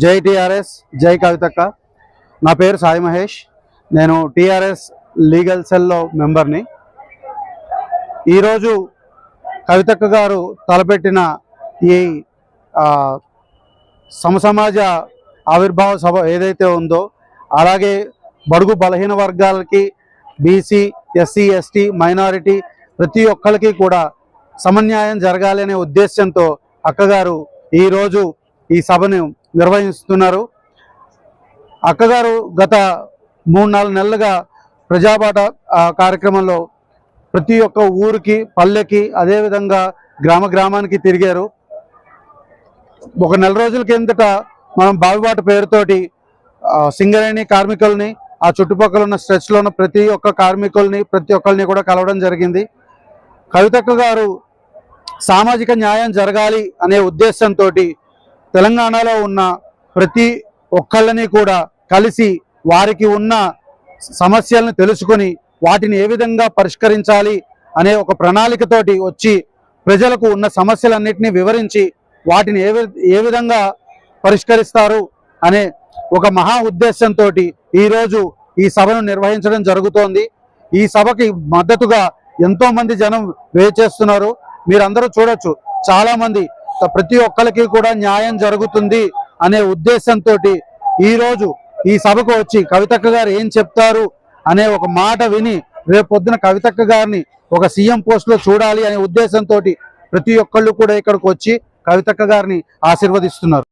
జై టిఆర్ఎస్ జై కవితక్క. నా పేరు సాయి మహేష్. నేను టిఆర్ఎస్ లీగల్ సెల్లో మెంబర్ని. ఈరోజు కవితక్క గారు తలపెట్టిన ఈ సమసమాజ ఆవిర్భావ సభ ఏదైతే ఉందో, అలాగే బడుగు బలహీన వర్గాలకి, బీసీ, ఎస్సీ, ఎస్టీ, మైనారిటీ ప్రతి ఒక్కరికి కూడా సమన్యాయం జరగాలి అనే ఉద్దేశంతో అక్కగారు ఈరోజు ఈ సభను నిర్వహిస్తున్నారు. అక్కగారు గత 3-4 నెలలుగా ప్రజాబాట కార్యక్రమంలో ప్రతి ఒక్క ఊరికి, పల్లెకి, అదేవిధంగా గ్రామానికి తిరిగారు. ఒక నెల రోజుల కిందట మనం బావిబాట పేరుతోటి సింగరేణి కార్మికుల్ని, ఆ చుట్టుపక్కల ఉన్న స్ట్రెచ్లో ఉన్న ప్రతి ఒక్క కార్మికుల్ని, ప్రతి ఒక్కరిని కూడా కలవడం జరిగింది. కవితక్క గారు సామాజిక న్యాయం జరగాలి అనే ఉద్దేశంతో తెలంగాణలో ఉన్న ప్రతి ఒక్కళ్ళని కూడా కలిసి వారికి ఉన్న సమస్యలను తెలుసుకొని వాటిని ఏ విధంగా పరిష్కరించాలి అనే ఒక ప్రణాళికతోటి వచ్చి ప్రజలకు ఉన్న సమస్యలన్నింటినీ వివరించి వాటిని ఏ విధంగా పరిష్కరిస్తారు అనే ఒక మహా ఉద్దేశంతో ఈరోజు ఈ సభను నిర్వహించడం జరుగుతోంది. ఈ సభకి మద్దతుగా ఎంతోమంది జనం వేచేస్తున్నారు. మీరందరూ చూడొచ్చు, చాలామంది ప్రతి ఒక్కరికి కూడా న్యాయం జరుగుతుంది అనే ఉద్దేశంతో ఈరోజు ఈ సభకు వచ్చి కవితక్క గారు ఏం చెప్తారు అనే ఒక మాట విని రేపు పొద్దున కవితక్క గారిని ఒక సీఎం పోస్ట్లో చూడాలి అనే ఉద్దేశంతో ప్రతి ఒక్కళ్ళు కూడా ఇక్కడికి వచ్చి కవితక్క గారిని ఆశీర్వదిస్తున్నారు.